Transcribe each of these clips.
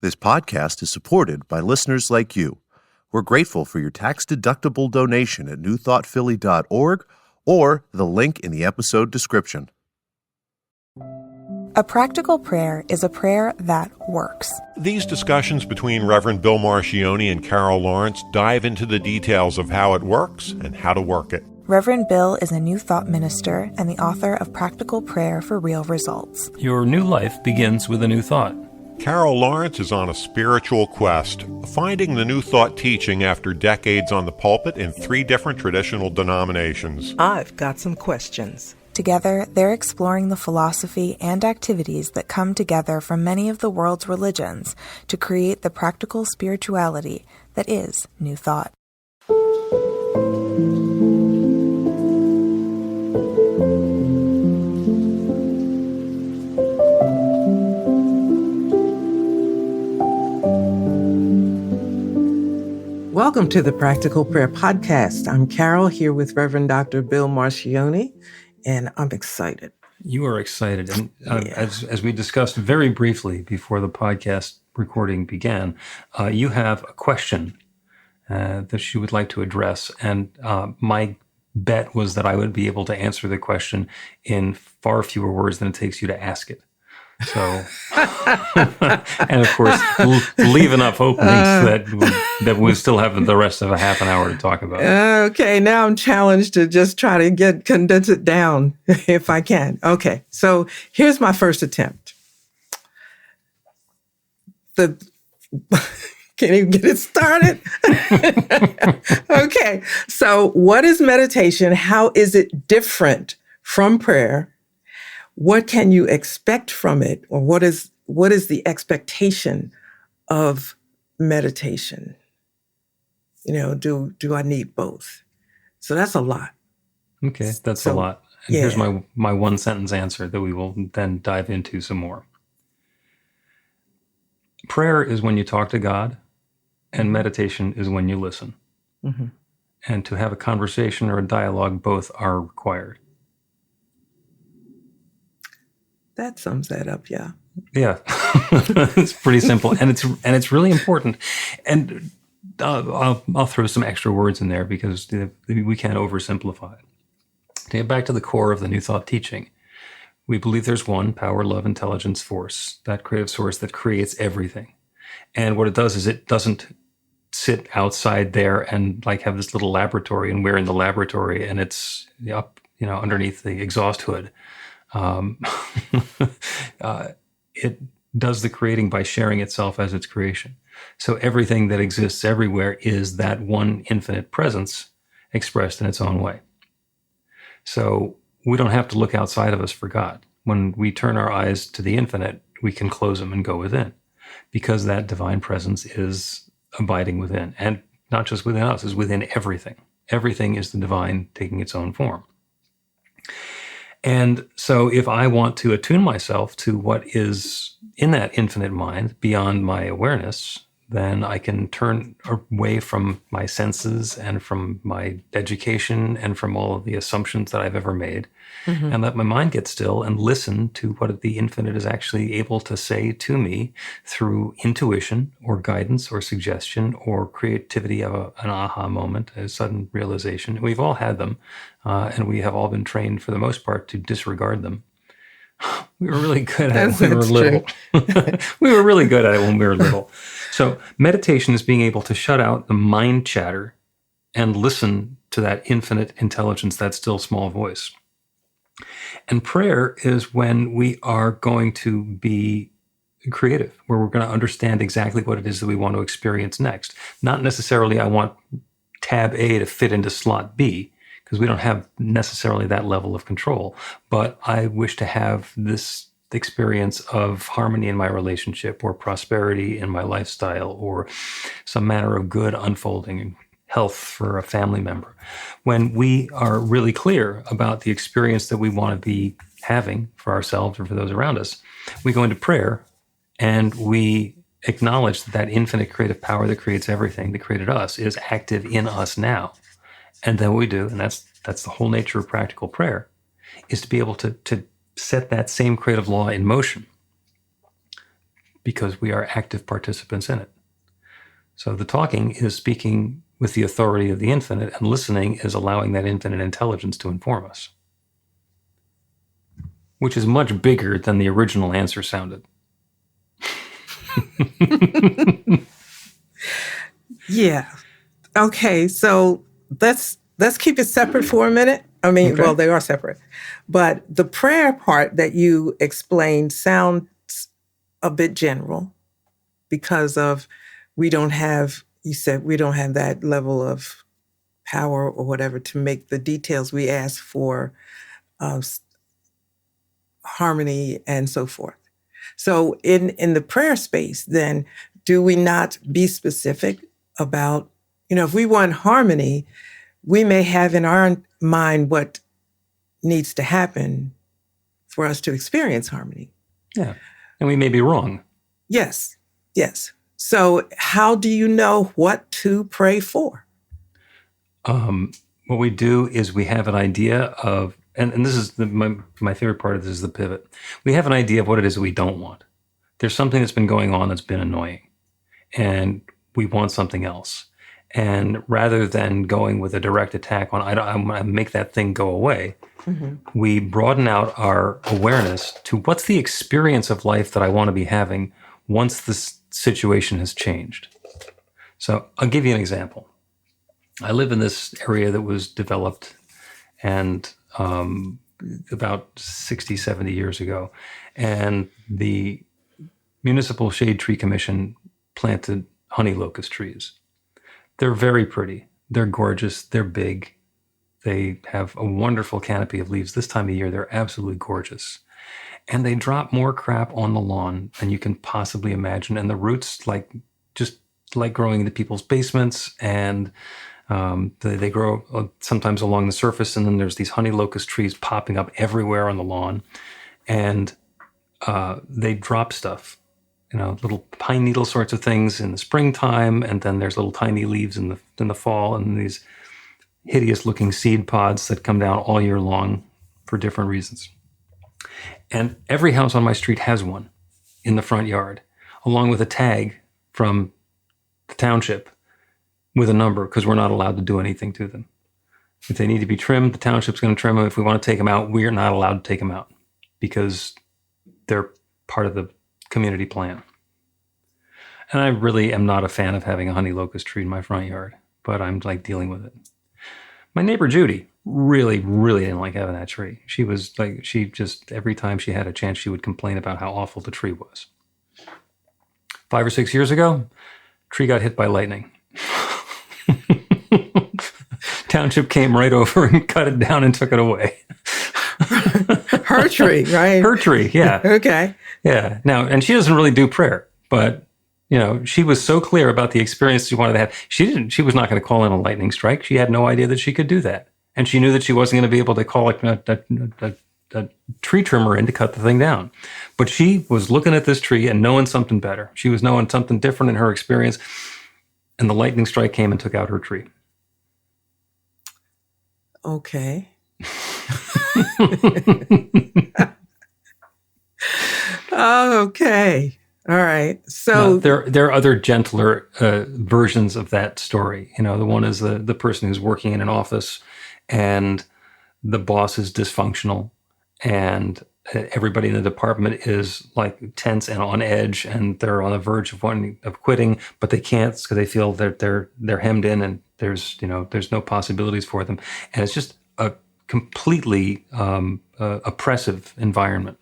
This podcast is supported by listeners like you. We're grateful for your tax-deductible donation at newthoughtphilly.org or the link in the episode description. A practical prayer is a prayer that works. These discussions between Reverend Bill Marcioni and Carol Lawrence dive into the details of how it works and how to work it. Reverend Bill is a New Thought minister and the author of Practical Prayer for Real Results. Your new life begins with a new thought. Carol Lawrence is on a spiritual quest, finding the New Thought teaching after decades on the pulpit in 3 different traditional denominations. I've got some questions. Together, they're exploring the philosophy and activities that come together from many of the world's religions to create the practical spirituality that is New Thought. Welcome to the Practical Prayer Podcast. I'm Carol, here with Reverend Dr. Bill Marcioni, and I'm excited. You are excited. And as we discussed very briefly before the podcast recording began, you have a question that you would like to address. And my bet was that I would be able to answer the question in far fewer words than it takes you to ask it. So, and of course, leave enough openings that we still have the rest of a half an hour to talk about. Okay, now I'm challenged to just try to condense it down if I can. Okay, so here's my first attempt. Can't even get it started. Okay, so what is meditation? How is it different from prayer? What can you expect from it? Or what is the expectation of meditation? You know, do I need both? So that's a lot. Okay, that's a lot. And here's my one sentence answer that we will then dive into some more. Prayer is when you talk to God, and meditation is when you listen. Mm-hmm. And to have a conversation or a dialogue, both are required. That sums that up, yeah. Yeah, it's pretty simple, and it's really important. And I'll throw some extra words in there because we can't oversimplify it. To get back to the core of the New Thought teaching, we believe there's one power, love, intelligence, force, that creative source that creates everything. And what it does is it doesn't sit outside there and like have this little laboratory, and we're in the laboratory, and it's up, underneath the exhaust hood. It does the creating by sharing itself as its creation. So everything that exists everywhere is that one infinite presence expressed in its own way. So we don't have to look outside of us for God. When we turn our eyes to the infinite, we can close them and go within, because that divine presence is abiding within, and not just within us, is within everything. Everything is the divine taking its own form. And so if I want to attune myself to what is in that infinite mind beyond my awareness, then I can turn away from my senses and from my education and from all of the assumptions that I've ever made, and let my mind get still and listen to what the infinite is actually able to say to me through intuition or guidance or suggestion or creativity of an aha moment, a sudden realization. We've all had them, and we have all been trained for the most part to disregard them. We were really good at it when we were little. We were really good at it when we were little. So meditation is being able to shut out the mind chatter and listen to that infinite intelligence, that still small voice. And prayer is when we are going to be creative, where we're going to understand exactly what it is that we want to experience next. Not necessarily I want tab A to fit into slot B, because we don't have necessarily that level of control. But I wish to have this experience of harmony in my relationship, or prosperity in my lifestyle, or some manner of good unfolding, health for a family member. When we are really clear about the experience that we want to be having for ourselves or for those around us, we go into prayer and we acknowledge that that infinite creative power that creates everything, that created us, is active in us now. And then what we do, and that's the whole nature of practical prayer, is to be able to set that same creative law in motion. because we are active participants in it. So the talking is speaking with the authority of the infinite, and listening is allowing that infinite intelligence to inform us, which is much bigger than the original answer sounded. Yeah. Okay, so let's keep it separate for a minute. I mean, Okay. well, they are separate. But the prayer part that you explained sounds a bit general because of you said we don't have that level of power or whatever to make the details we ask for, harmony and so forth. So in the prayer space, then, do we not be specific about, if we want harmony, we may have in our mind what needs to happen for us to experience harmony. Yeah. And we may be wrong. Yes. So how do you know what to pray for? What we do is we have an idea of, and this is my favorite part of this is the pivot. We have an idea of what it is that we don't want. There's something that's been going on that's been annoying, and we want something else. And rather than going with a direct attack on, I want to make that thing go away, we broaden out our awareness to what's the experience of life that I want to be having once this situation has changed. So I'll give you an example. I live in this area that was developed and about 60, 70 years ago. And the Municipal Shade Tree Commission planted honey locust trees. They're very pretty. They're gorgeous. They're big. They have a wonderful canopy of leaves. This time of year, they're absolutely gorgeous. And they drop more crap on the lawn than you can possibly imagine. And the roots just like growing into people's basements, and they grow sometimes along the surface, and then there's these honey locust trees popping up everywhere on the lawn, and they drop stuff, little pine needle sorts of things in the springtime, and then there's little tiny leaves in the fall, and these hideous looking seed pods that come down all year long for different reasons. And every house on my street has one in the front yard, along with a tag from the township with a number, because we're not allowed to do anything to them. If they need to be trimmed, the township's going to trim them. If we want to take them out, we're not allowed to take them out because they're part of the community plan. And I really am not a fan of having a honey locust tree in my front yard, but I'm dealing with it. My neighbor Judy really, really didn't like having that tree. She just, every time she had a chance, she would complain about how awful the tree was. 5 or 6 years ago, tree got hit by lightning. Township came right over and cut it down and took it away. Her tree, right? Her tree, yeah. Okay. Yeah. Now, and she doesn't really do prayer, but she was so clear about the experience she wanted to have. She was not going to call in a lightning strike. She had no idea that she could do that. And she knew that she wasn't going to be able to call a tree trimmer in to cut the thing down. But she was looking at this tree and knowing something better. She was knowing something different in her experience. And the lightning strike came and took out her tree. Okay. Oh, okay. All right. So now, there are other gentler versions of that story. The one is the person who's working in an office and the boss is dysfunctional and everybody in the department is tense and on edge, and they're on the verge of quitting, but they can't because they feel that they're hemmed in and there's no possibilities for them, and it's just a completely oppressive environment.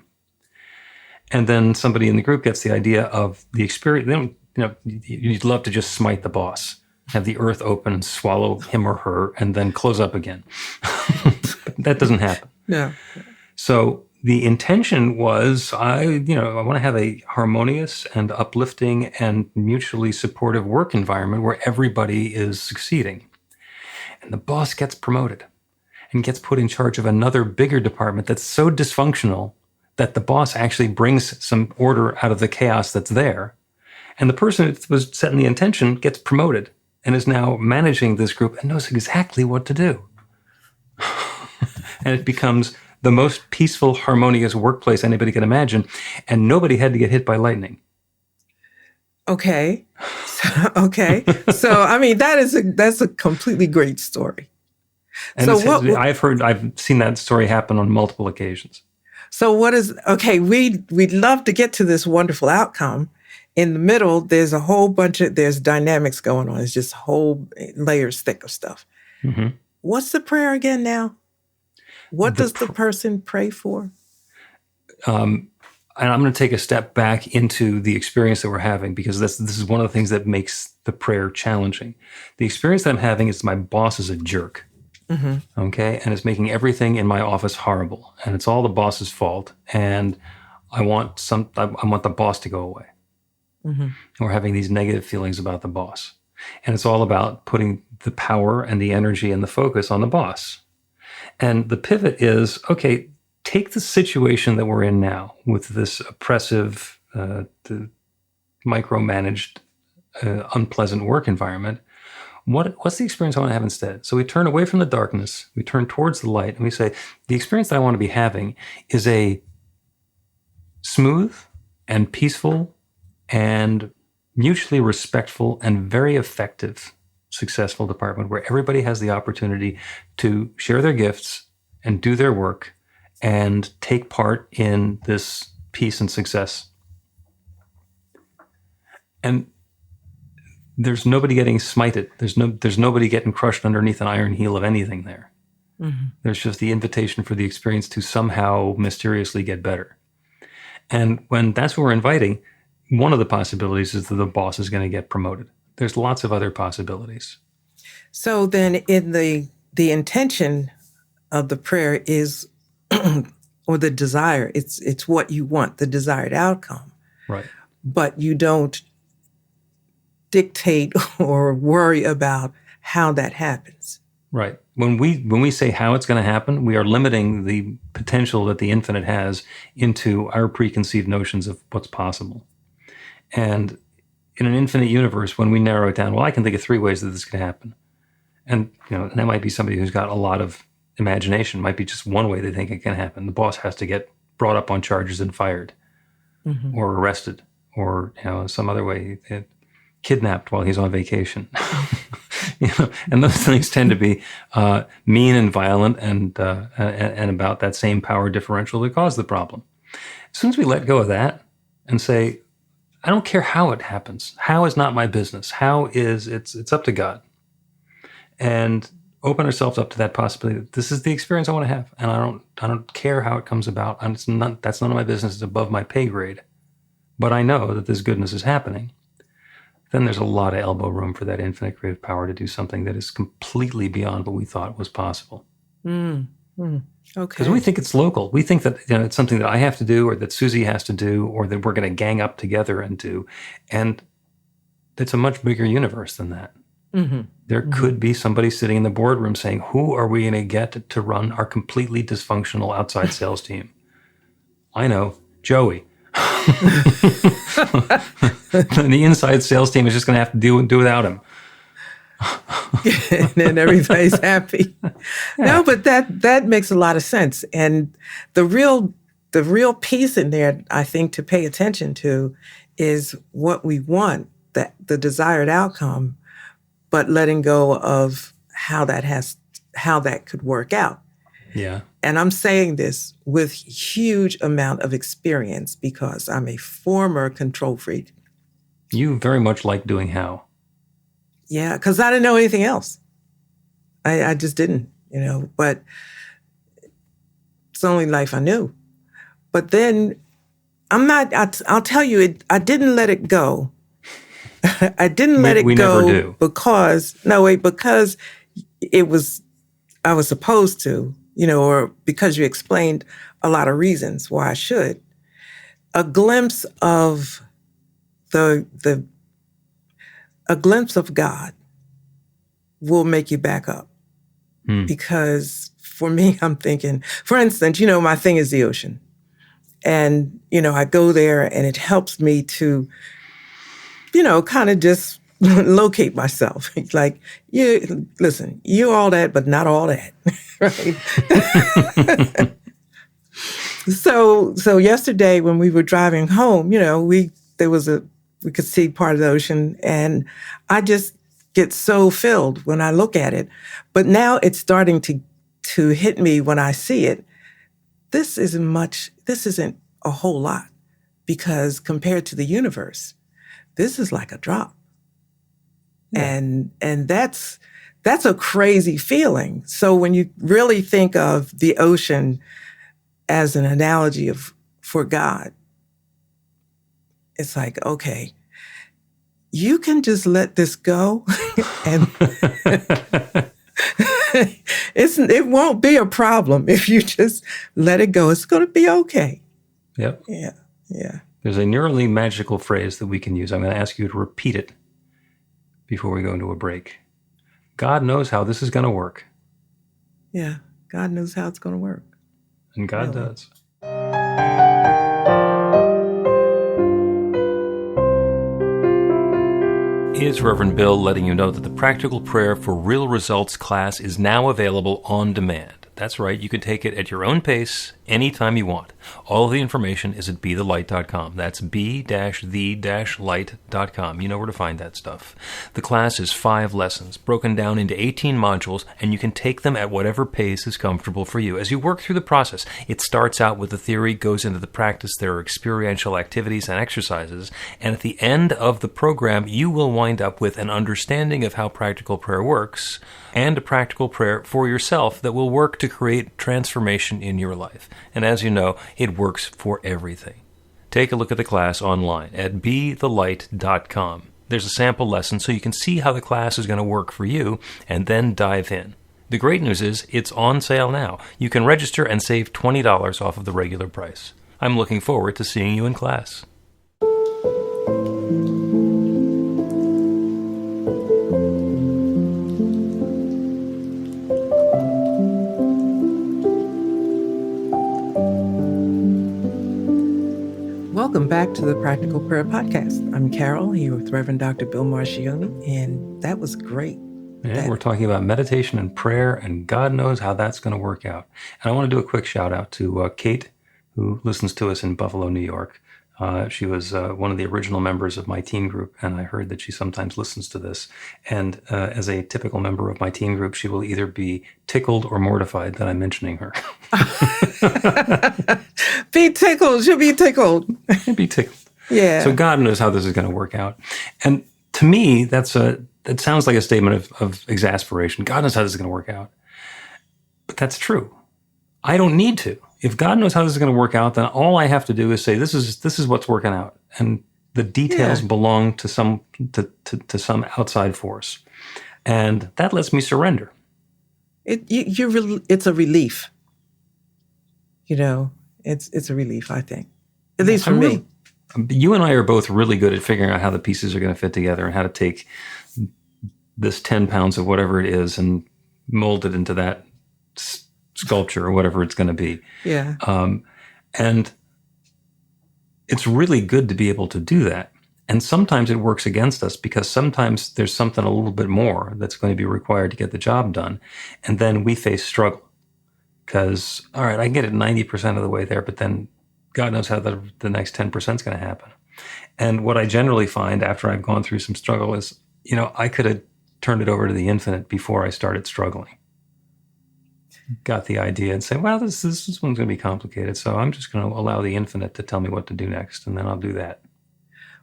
And then somebody in the group gets the idea of the experience. You'd love to just smite the boss, have the earth open and swallow him or her, and then close up again. But that doesn't happen. Yeah. So the intention was, I want to have a harmonious and uplifting and mutually supportive work environment where everybody is succeeding. And the boss gets promoted and gets put in charge of another bigger department that's so dysfunctional that the boss actually brings some order out of the chaos that's there. And the person who was setting the intention gets promoted and is now managing this group and knows exactly what to do. And it becomes the most peaceful, harmonious workplace anybody can imagine. And nobody had to get hit by lightning. Okay. Okay. So, I mean, that's a completely great story. And So I've seen that story happen on multiple occasions. So what is, okay, we'd love to get to this wonderful outcome. In the middle, there's a whole bunch of, there's dynamics going on. It's just whole layers thick of stuff. Mm-hmm. What's the prayer again now? What does the person pray for? And I'm going to take a step back into the experience that we're having, because this is one of the things that makes the prayer challenging. The experience that I'm having is my boss is a jerk. Mm-hmm. Okay. And it's making everything in my office horrible. And it's all the boss's fault. And I want the boss to go away. Mm-hmm. We're having these negative feelings about the boss. And it's all about putting the power and the energy and the focus on the boss. And the pivot is, okay, take the situation that we're in now with this oppressive, micromanaged, unpleasant work environment. What's the experience I want to have instead? So we turn away from the darkness, we turn towards the light, and we say, the experience that I want to be having is a smooth and peaceful and mutually respectful and very effective, successful department where everybody has the opportunity to share their gifts and do their work and take part in this peace and success. And there's nobody getting smited. There's nobody getting crushed underneath an iron heel of anything there. Mm-hmm. There's just the invitation for the experience to somehow mysteriously get better. And when that's what we're inviting, one of the possibilities is that the boss is going to get promoted. There's lots of other possibilities. So then in the intention of the prayer is, or the desire, it's what you want, the desired outcome. Right. But you don't dictate or worry about how that happens. Right. When we say how it's going to happen, we are limiting the potential that the infinite has into our preconceived notions of what's possible. And in an infinite universe, when we narrow it down, well, I can think of 3 ways that this could happen. And and that might be somebody who's got a lot of imagination. It might be just one way they think it can happen. The boss has to get brought up on charges and fired, mm-hmm. or arrested, or some other way, kidnapped while he's on vacation. And those things tend to be mean and violent and about that same power differential that caused the problem. As soon as we let go of that and say, I don't care how it happens. How is not my business. It's up to God. And open ourselves up to that possibility that this is the experience I want to have, and I don't care how it comes about. That's none of my business. It's above my pay grade. But I know that this goodness is happening. Then there's a lot of elbow room for that infinite creative power to do something that is completely beyond what we thought was possible. Okay. Because we think it's local. We think that it's something that I have to do, or that Susie has to do, or that we're going to gang up together and do. And it's a much bigger universe than that. Mm-hmm. There mm-hmm. could be somebody sitting in the boardroom saying, who are we going to get to run our completely dysfunctional outside sales team? I know, Joey. And the inside sales team is just going to have to do without him. And then everybody's happy. Yeah. No, but that makes a lot of sense. And the real piece in there, I think, to pay attention to is what we want, the desired outcome, but letting go of how that could work out. Yeah. And I'm saying this with huge amount of experience because I'm a former control freak. You very much like doing how. Yeah, because I didn't know anything else. I just didn't, but it's the only life I knew. But then I'll tell you, I didn't let it go. I didn't let it go never do. because I was supposed to, or because you explained a lot of reasons why I should. A glimpse of a glimpse of God will make you back up. Because for me, I'm thinking, for instance, my thing is the ocean. And, I go there and it helps me to, kind of just locate myself. Like, listen, you're all that, but not all that, right? So yesterday when we were driving home, there was We could see part of the ocean. And I just get so filled when I look at it. But now it's starting to hit me when I see it. This isn't a whole lot, because compared to the universe, this is like a drop. Yeah. And that's a crazy feeling. So when you really think of the ocean as an analogy for God, it's like, okay, you can just let this go and it won't be a problem if you just let it go. It's going to be okay. Yep. Yeah. Yeah. There's a nearly magical phrase that we can use. I'm going to ask you to repeat it before we go into a break. God knows how this is going to work. Yeah. God knows how it's going to work. And God does. It's Reverend Bill letting you know that the Practical Prayer for Real Results class is now available on demand. That's right, you can take it at your own pace, anytime you want. All of the information is at bethelight.com. That's b-the-light.com. You know where to find that stuff. The class is 5 lessons, broken down into 18 modules, and you can take them at whatever pace is comfortable for you. As you work through the process, it starts out with the theory, goes into the practice, there are experiential activities and exercises, and at the end of the program, you will wind up with an understanding of how practical prayer works, and a practical prayer for yourself that will work to create transformation in your life. And as you know, it works for everything. Take a look at the class online at bethelight.com. There's a sample lesson so you can see how the class is going to work for you, and then dive in. The great news is it's on sale now. You can register and save $20 off of the regular price. I'm looking forward to seeing you in class. Welcome back to the Practical Prayer Podcast. I'm Carol, here with Reverend Dr. Bill Marcioni, and that was great. Yeah, we're talking about meditation and prayer, and God knows how that's going to work out. And I want to do a quick shout out to Kate, who listens to us in Buffalo, New York. She was one of the original members of my teen group, and I heard that she sometimes listens to this. And as a typical member of my teen group, she will either be tickled or mortified that I'm mentioning her. Be tickled. She'll be tickled. Be tickled. Yeah. So God knows how this is going to work out. And to me, that sounds like a statement of exasperation. God knows how this is going to work out. But that's true. I don't need to. If God knows how this is going to work out, then all I have to do is say, this is what's working out. And the details belong to some outside force. And that lets me surrender. It's a relief. You know, it's a relief, I think. At least for me. You and I are both really good at figuring out how the pieces are going to fit together and how to take this 10 pounds of whatever it is and mold it into that sculpture or whatever it's going to be. Yeah. And it's really good to be able to do that. And sometimes it works against us because sometimes there's something a little bit more that's going to be required to get the job done. And then we face struggle because, all right, I can get it 90% of the way there, but then God knows how the next 10% is going to happen. And what I generally find after I've gone through some struggle is, I could have turned it over to the infinite before I started struggling. Got the idea and say, well, this one's going to be complicated, so I'm just going to allow the infinite to tell me what to do next, and then I'll do that.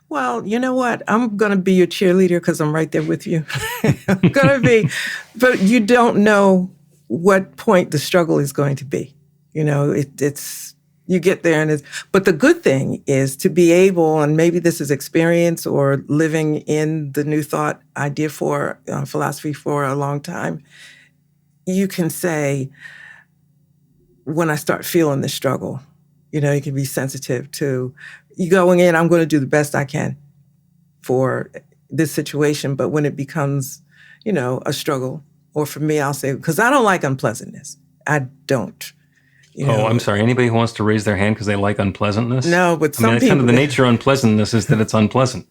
Well, you know what? I'm going to be your cheerleader because I'm right there with you. I'm going to be, but you don't know what point the struggle is going to be. It's you get there and but the good thing is to be able, and maybe this is experience or living in the New Thought idea for philosophy for a long time. You can say, when I start feeling the struggle, you can be sensitive to you going in, I'm going to do the best I can for this situation. But when it becomes, a struggle, or for me, I'll say, because I don't like unpleasantness. I don't. Oh, I'm sorry. Anybody who wants to raise their hand because they like unpleasantness? No, but some people. Kind of the nature of unpleasantness is that it's unpleasant.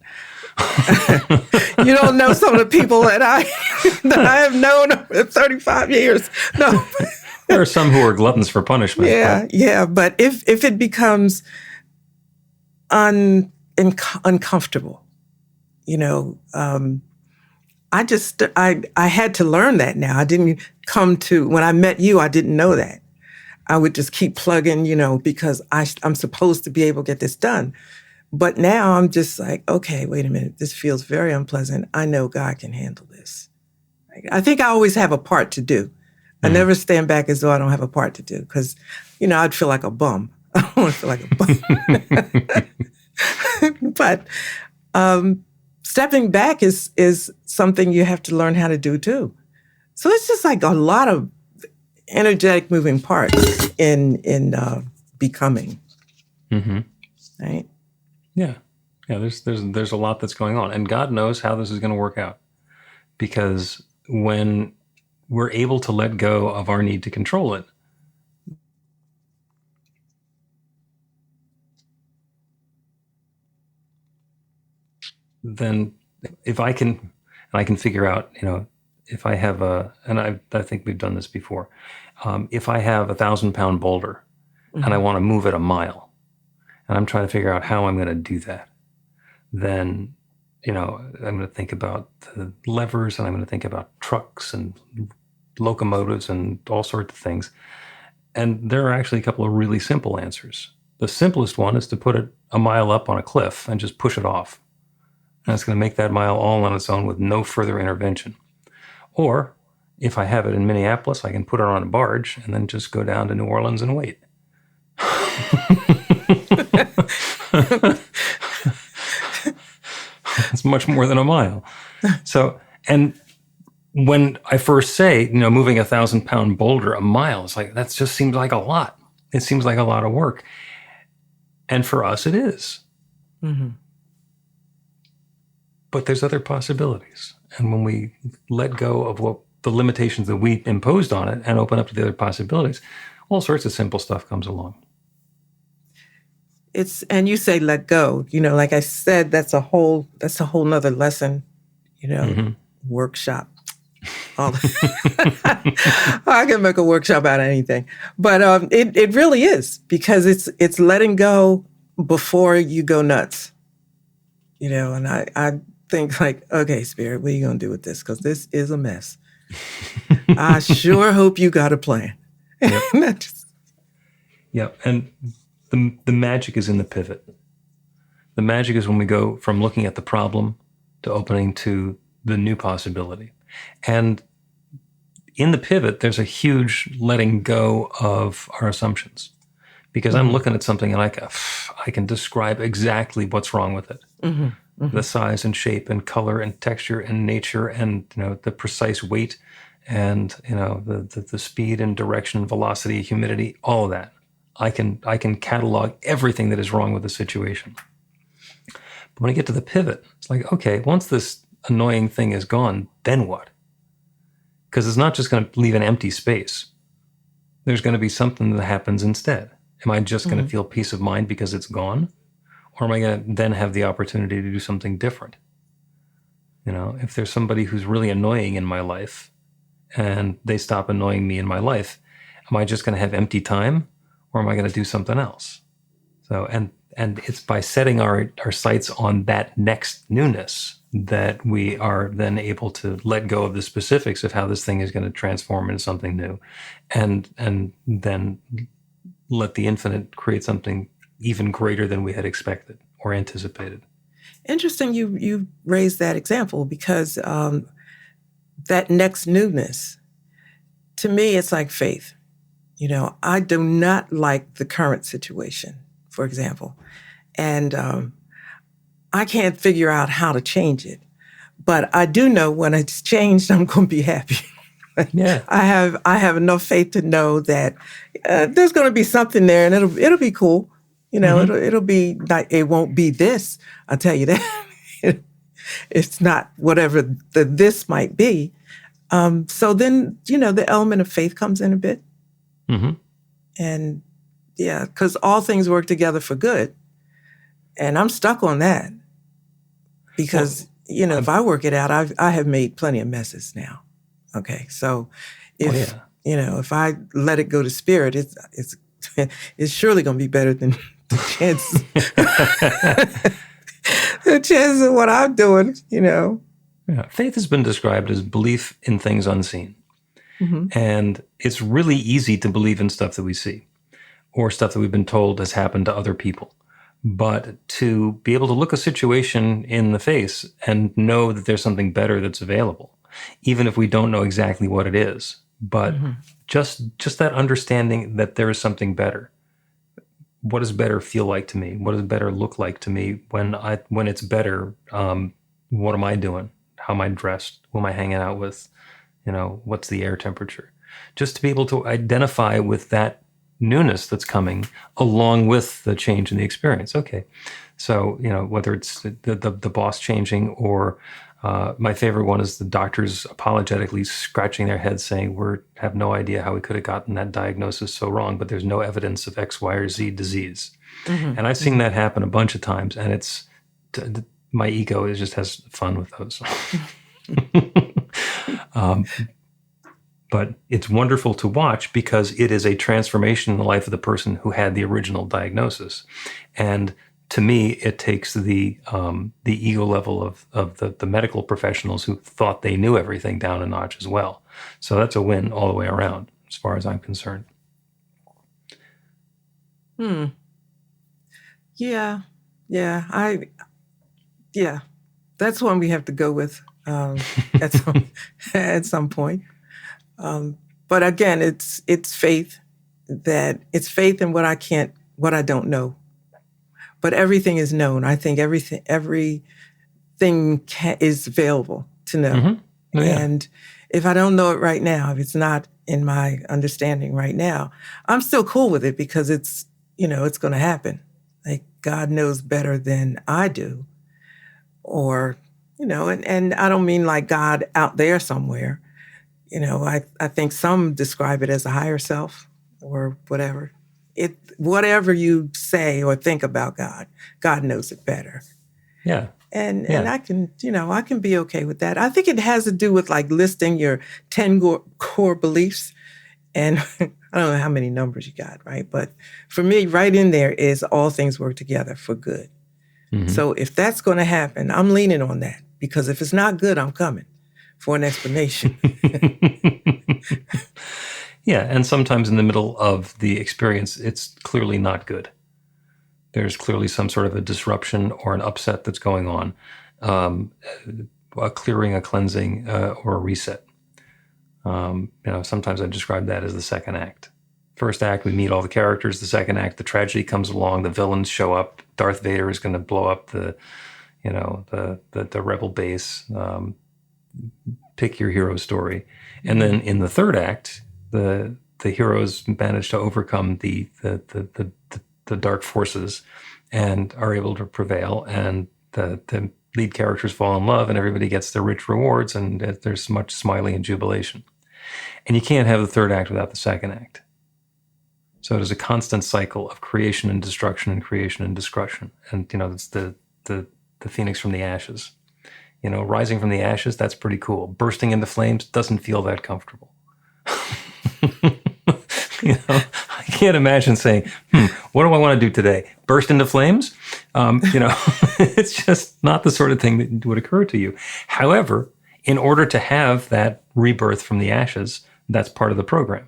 You don't know some of the people that I have known for 35 years. No. There are some who are gluttons for punishment. Yeah. But if it becomes uncomfortable, I had to learn that now. I didn't when I met you, I didn't know that. I would just keep plugging, because I'm supposed to be able to get this done. But now I'm just like, okay, wait a minute. This feels very unpleasant. I know God can handle this. I think I always have a part to do. I never stand back as though I don't have a part to do because, I'd feel like a bum. I don't want to feel like a bum. But stepping back is something you have to learn how to do too. So it's just like a lot of energetic moving parts in becoming. Mm-hmm. Right? Yeah. There's a lot that's going on, and God knows how this is going to work out, because when we're able to let go of our need to control it, then if I can figure out, if I have and I think we've done this before, if I have 1,000-pound boulder and I want to move it a mile, and I'm trying to figure out how I'm going to do that, then, I'm going to think about the levers, and I'm going to think about trucks and locomotives and all sorts of things. And there are actually a couple of really simple answers. The simplest one is to put it a mile up on a cliff and just push it off. And it's going to make that mile all on its own with no further intervention. Or if I have it in Minneapolis, I can put it on a barge and then just go down to New Orleans and wait. It's much more than a mile. So, and when I first say, moving 1,000-pound boulder a mile, it's like, that just seems like a lot. It seems like a lot of work. And for us, it is. Mm-hmm. But there's other possibilities. And when we let go of the limitations that we imposed on it and open up to the other possibilities, all sorts of simple stuff comes along. And you say let go, like I said, that's a whole nother lesson, workshop. I can make a workshop out of anything, but it really is, because it's letting go before you go nuts, and I think like, okay, Spirit, what are you going to do with this? Because this is a mess. I sure hope you got a plan. Yep. Yep. And the magic is in the pivot. The magic is when we go from looking at the problem to opening to the new possibility. And in the pivot, there's a huge letting go of our assumptions, because I'm looking at something and I can describe exactly what's wrong with it. Mm-hmm. Mm-hmm. The size and shape and color and texture and nature and, the precise weight and, the speed and direction and velocity, humidity, all of that. I can catalog everything that is wrong with the situation. But when I get to the pivot, it's like, okay, once this annoying thing is gone, then what? Because it's not just going to leave an empty space. There's going to be something that happens instead. Am I just going to feel peace of mind because it's gone? Or am I going to then have the opportunity to do something different? If there's somebody who's really annoying in my life and they stop annoying me in my life, am I just going to have empty time? Or am I going to do something else? So, and it's by setting our sights on that next newness that we are then able to let go of the specifics of how this thing is going to transform into something new, and then let the infinite create something even greater than we had expected or anticipated. Interesting you raised that example, because that next newness, to me, it's like faith. I do not like the current situation, for example, and I can't figure out how to change it. But I do know when it's changed, I'm going to be happy. Yeah, I have enough faith to know that there's going to be something there, and it'll be cool. It'll be like, it won't be this. I'll tell you that. It's not whatever this might be. So then, the element of faith comes in a bit. Mm-hmm. And yeah, because all things work together for good. And I'm stuck on that because, if I work it out, I have made plenty of messes now. Okay. So if I let it go to Spirit, it's surely going to be better than the chances. the chances of what I'm doing, Yeah. Faith has been described as belief in things unseen. Mm-hmm. And it's really easy to believe in stuff that we see or stuff that we've been told has happened to other people. But to be able to look a situation in the face and know that there's something better that's available, even if we don't know exactly what it is, but just that understanding that there is something better. What does better feel like to me? What does better look like to me when it's better? What am I doing? How am I dressed? Who am I hanging out with? What's the air temperature? Just to be able to identify with that newness that's coming along with the change in the experience. Okay. So, whether it's the boss changing or my favorite one is the doctors apologetically scratching their heads saying, we have no idea how we could have gotten that diagnosis so wrong, but there's no evidence of X, Y, or Z disease. Mm-hmm. And I've seen that happen a bunch of times, and it's my ego just has fun with those. But it's wonderful to watch because it is a transformation in the life of the person who had the original diagnosis. And to me, it takes the ego level of the medical professionals who thought they knew everything down a notch as well. So that's a win all the way around, as far as I'm concerned. Yeah. That's one we have to go with at some point. But again, it's faith in what I don't know. But everything is known. I think everything is available to know. Mm-hmm. Oh, yeah. And if I don't know it right now, if it's not in my understanding right now, I'm still cool with it because it's going to happen. Like God knows better than I do. Or, and I don't mean like God out there somewhere. I think some describe it as a higher self or whatever. Whatever you say or think about God knows it better. Yeah. And I can be okay with that. I think it has to do with like listing your 10 core beliefs. And I don't know how many numbers you got, right? But for me, right in there is all things work together for good. Mm-hmm. So if that's going to happen, I'm leaning on that because if it's not good, I'm coming for an explanation. Yeah, and sometimes in the middle of the experience, it's clearly not good. There's clearly some sort of a disruption or an upset that's going on, a clearing, a cleansing, or a reset. Sometimes I describe that as the second act. First act, we meet all the characters. The second act, the tragedy comes along. The villains show up. Darth Vader is going to blow up the rebel base. Pick your hero story, and then in the third act, the heroes manage to overcome the dark forces and are able to prevail, and the lead characters fall in love, and everybody gets their rich rewards, and there's much smiling and jubilation. And you can't have the third act without the second act. So it is a constant cycle of creation and destruction and creation and destruction. And, it's the phoenix from the ashes. Rising from the ashes, that's pretty cool. Bursting into flames doesn't feel that comfortable. I can't imagine saying, what do I want to do today? Burst into flames? It's just not the sort of thing that would occur to you. However, in order to have that rebirth from the ashes, that's part of the program.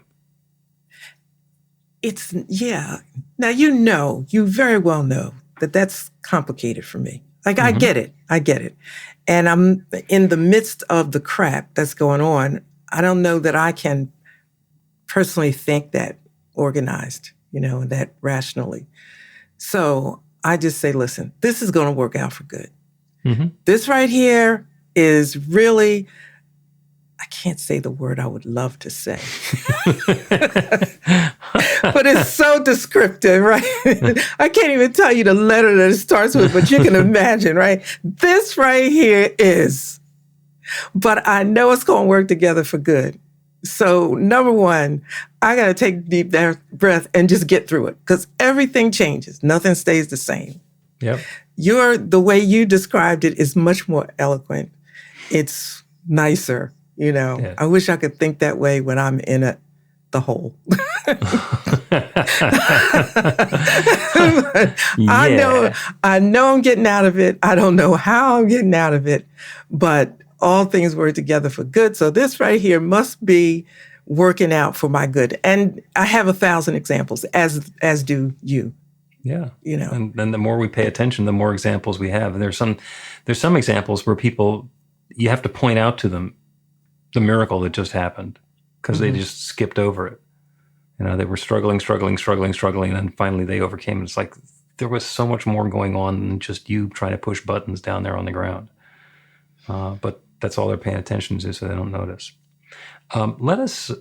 Now, you very well know that that's complicated for me. Like, mm-hmm. I get it. And I'm in the midst of the crap that's going on. I don't know that I can personally think that organized, and that rationally. So I just say, listen, this is going to work out for good. Mm-hmm. This right here is really, I can't say the word I would love to say, but it's so descriptive, right? I can't even tell you the letter that it starts with, but you can imagine, right? This right here is, but I know it's going to work together for good. So number one, I got to take a deep breath and just get through it because everything changes. Nothing stays the same. Yep. The way you described it is much more eloquent. It's nicer. Yeah. I wish I could think that way when I'm in the hole. Yeah. I know I'm getting out of it. I don't know how I'm getting out of it, but all things work together for good. So this right here must be working out for my good. And I have 1,000 examples, as do you. Yeah. You know. And then the more we pay attention, the more examples we have. And there's some examples where people, you have to point out to them the miracle that just happened because they just skipped over it. You know, they were struggling, and then finally they overcame. It's like there was so much more going on than just you trying to push buttons down there on the ground. But that's all they're paying attention to, so they don't notice. Let us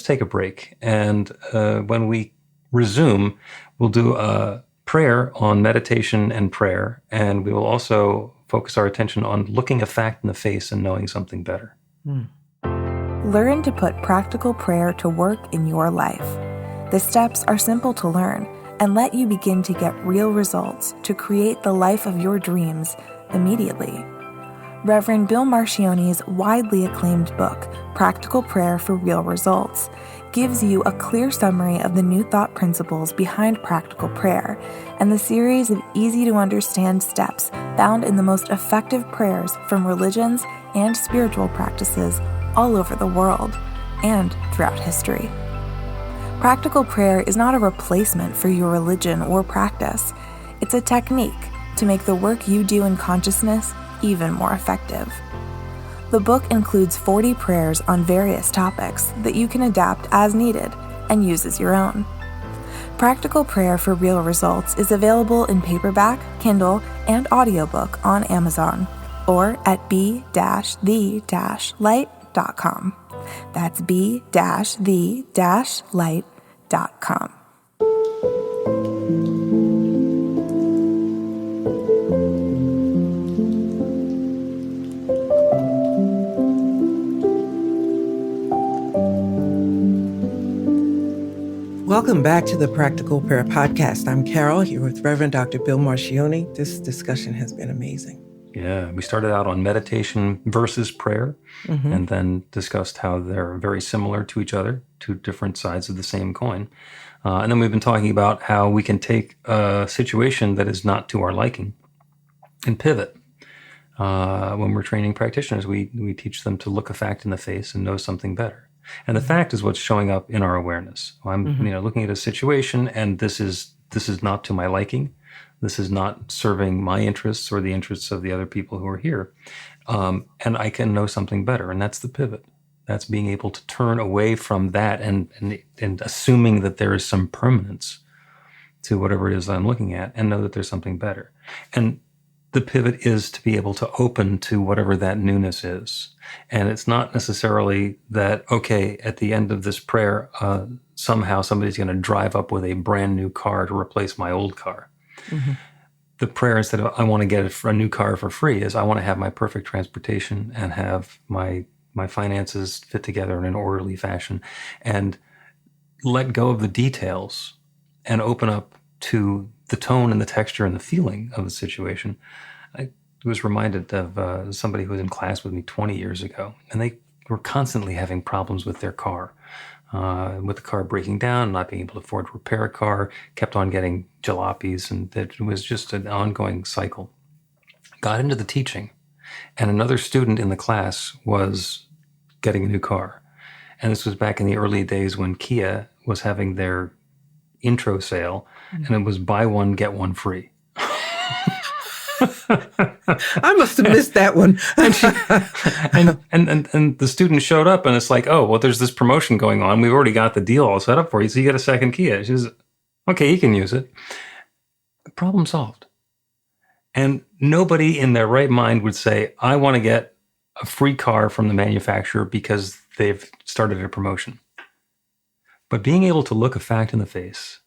take a break, and when we resume, we'll do a prayer on meditation and prayer, and we will also focus our attention on looking a fact in the face and knowing something better. Learn to put practical prayer to work in your life. The steps are simple to learn and let you begin to get real results to create the life of your dreams immediately. Reverend Bill Marcione's widely acclaimed book, Practical Prayer for Real Results, gives you a clear summary of the New Thought principles behind practical prayer and the series of easy-to-understand steps found in the most effective prayers from religions and spiritual practices all over the world and throughout history. Practical prayer is not a replacement for your religion or practice. It's a technique to make the work you do in consciousness even more effective. The book includes 40 prayers on various topics that you can adapt as needed and use as your own. Practical Prayer for Real Results is available in paperback, Kindle, and audiobook on Amazon or at b-the-light.com. That's b-the-light.com. Welcome back to the Practical Prayer Podcast. I'm Carol, here with Reverend Dr. Bill Marcione. This discussion has been amazing. Yeah, we started out on meditation versus prayer, and then discussed how they're very similar to each other, two different sides of the same coin. And then we've been talking about how we can take a situation that is not to our liking and pivot. When we're training practitioners, we teach them to look a fact in the face and know something better. And the fact is what's showing up in our awareness. I'm looking at a situation, and this is not to my liking. This is not serving my interests or the interests of the other people who are here. And I can know something better. And that's the pivot. That's being able to turn away from that and assuming that there is some permanence to whatever it is I'm looking at and know that there's something better. And the pivot is to be able to open to whatever that newness is. And it's not necessarily that, okay, at the end of this prayer, somehow somebody's going to drive up with a brand new car to replace my old car. The prayer, instead of I want to get a new car for free, is I want to have my perfect transportation and have my finances fit together in an orderly fashion and let go of the details and open up to the tone and the texture and the feeling of the situation. I was reminded of somebody who was in class with me 20 years ago, and they were constantly having problems with their car. With the car breaking down, not being able to afford to repair a car, kept on getting jalopies, and it was just an ongoing cycle. Got into the teaching, and another student in the class was getting a new car. And this was back in the early days when Kia was having their intro sale, and it was buy one, get one free. I must have missed that one. and the student showed up, and it's like, oh, well, there's this promotion going on. We've already got the deal all set up for you, so you get a second Kia. She says, okay, you can use it. Problem solved. And nobody in their right mind would say, I want to get a free car from the manufacturer because they've started a promotion. But being able to look a fact in the face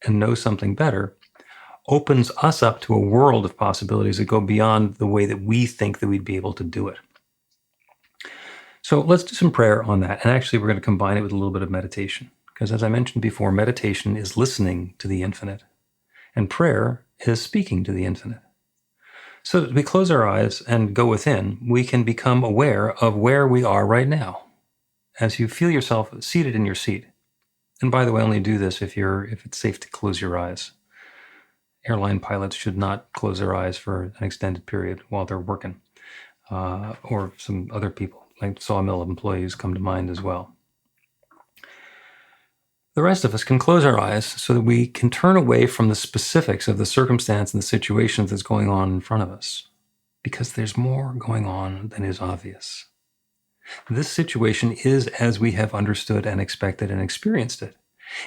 and know something better opens us up to a world of possibilities that go beyond the way that we think that we'd be able to do it. So let's do some prayer on that. And actually, we're going to combine it with a little bit of meditation. Because as I mentioned before, meditation is listening to the infinite. And prayer is speaking to the infinite. So as we close our eyes and go within, we can become aware of where we are right now. As you feel yourself seated in your seat, And by the way, only do this if it's safe to close your eyes. Airline pilots should not close their eyes for an extended period while they're working, or some other people, like sawmill employees come to mind as well. The rest of us can close our eyes so that we can turn away from the specifics of the circumstance and the situation that's going on in front of us, because there's more going on than is obvious. This situation is as we have understood and expected and experienced it.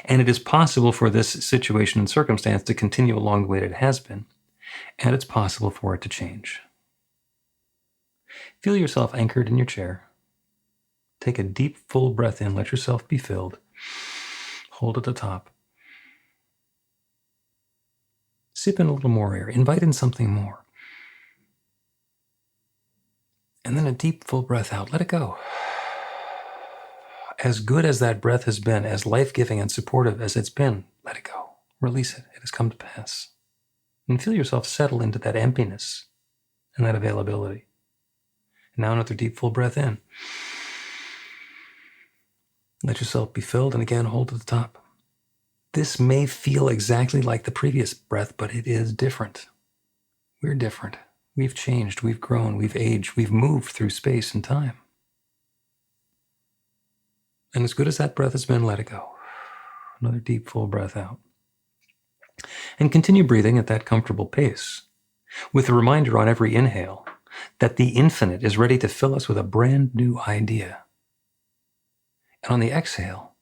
And it is possible for this situation and circumstance to continue along the way that it has been, and it's possible for it to change. Feel yourself anchored in your chair. Take a deep, full breath in. Let yourself be filled. Hold at the top. Sip in a little more air. Invite in something more. And then a deep, full breath out. Let it go. As good as that breath has been, as life-giving and supportive as it's been, let it go. Release it. It has come to pass. And feel yourself settle into that emptiness and that availability. And now another deep, full breath in. Let yourself be filled, and again, hold at the top. This may feel exactly like the previous breath, but it is different. We're different. We've changed, we've grown, we've aged, we've moved through space and time. And as good as that breath has been, let it go. Another deep, full breath out. And continue breathing at that comfortable pace, with a reminder on every inhale that the infinite is ready to fill us with a brand new idea. And on the exhale,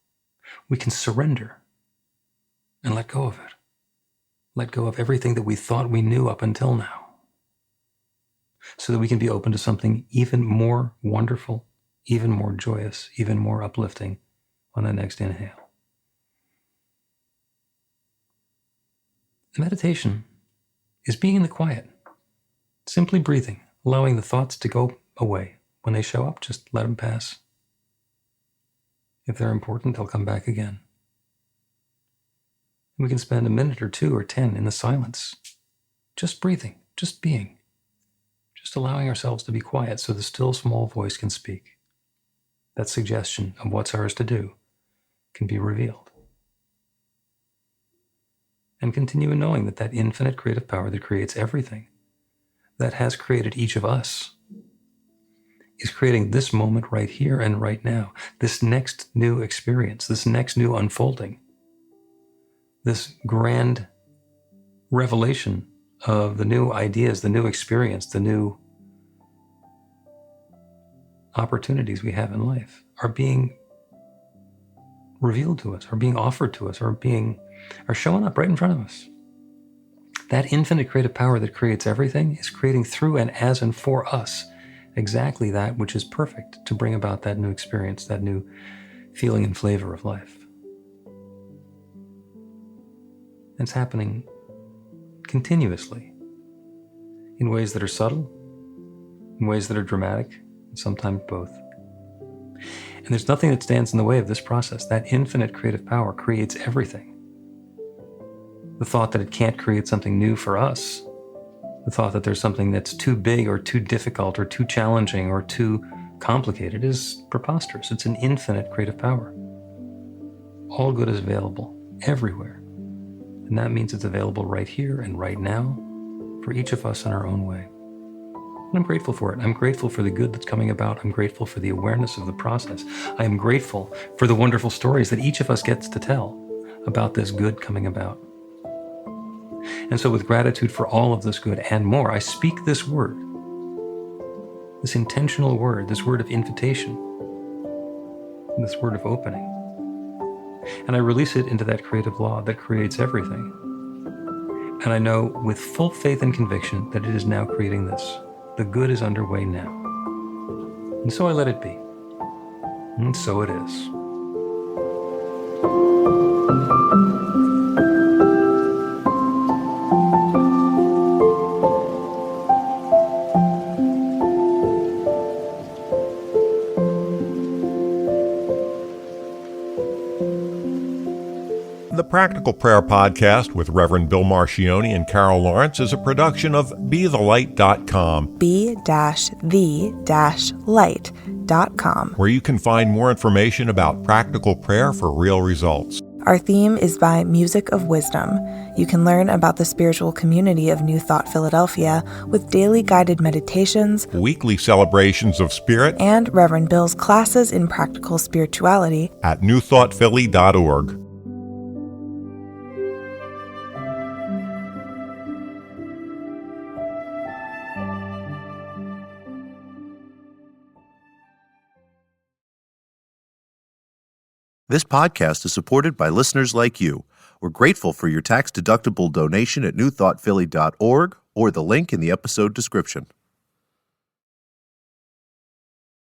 we can surrender and let go of it. Let go of everything that we thought we knew up until now, so that we can be open to something even more wonderful, even more joyous, even more uplifting on the next inhale. Meditation is being in the quiet, simply breathing, allowing the thoughts to go away. When they show up, just let them pass. If they're important, they'll come back again. We can spend a minute or 2 or 10 in the silence, just breathing, just being, just allowing ourselves to be quiet so the still small voice can speak. That suggestion of what's ours to do can be revealed. And continue knowing that that infinite creative power that creates everything, that has created each of us, is creating this moment right here and right now, this next new experience, this next new unfolding, this grand revelation of the new ideas, the new experience, the new opportunities we have in life are being revealed to us, are being offered to us, are showing up right in front of us. That infinite creative power that creates everything is creating through and as and for us exactly that which is perfect to bring about that new experience, that new feeling and flavor of life. It's happening continuously in ways that are subtle, in ways that are dramatic, and sometimes both. And there's nothing that stands in the way of this process. That infinite creative power creates everything. The thought that it can't create something new for us, the thought that there's something that's too big or too difficult or too challenging or too complicated is preposterous. It's an infinite creative power. All good is available everywhere. And that means it's available right here and right now for each of us in our own way. And I'm grateful for it. I'm grateful for the good that's coming about. I'm grateful for the awareness of the process. I am grateful for the wonderful stories that each of us gets to tell about this good coming about. And so with gratitude for all of this good and more, I speak this word, this intentional word, this word of invitation, this word of opening. And I release it into that creative law that creates everything. And I know with full faith and conviction that it is now creating this. The good is underway now. And so I let it be. And so it is. The Practical Prayer Podcast with Reverend Bill Marcioni and Carol Lawrence is a production of BeTheLight.com. be-the-light.com. where you can find more information about practical prayer for real results. Our theme is by Music of Wisdom. You can learn about the spiritual community of New Thought Philadelphia with daily guided meditations, weekly celebrations of spirit, and Reverend Bill's classes in practical spirituality at newthoughtphilly.org. This podcast is supported by listeners like you. We're grateful for your tax-deductible donation at newthoughtphilly.org or the link in the episode description.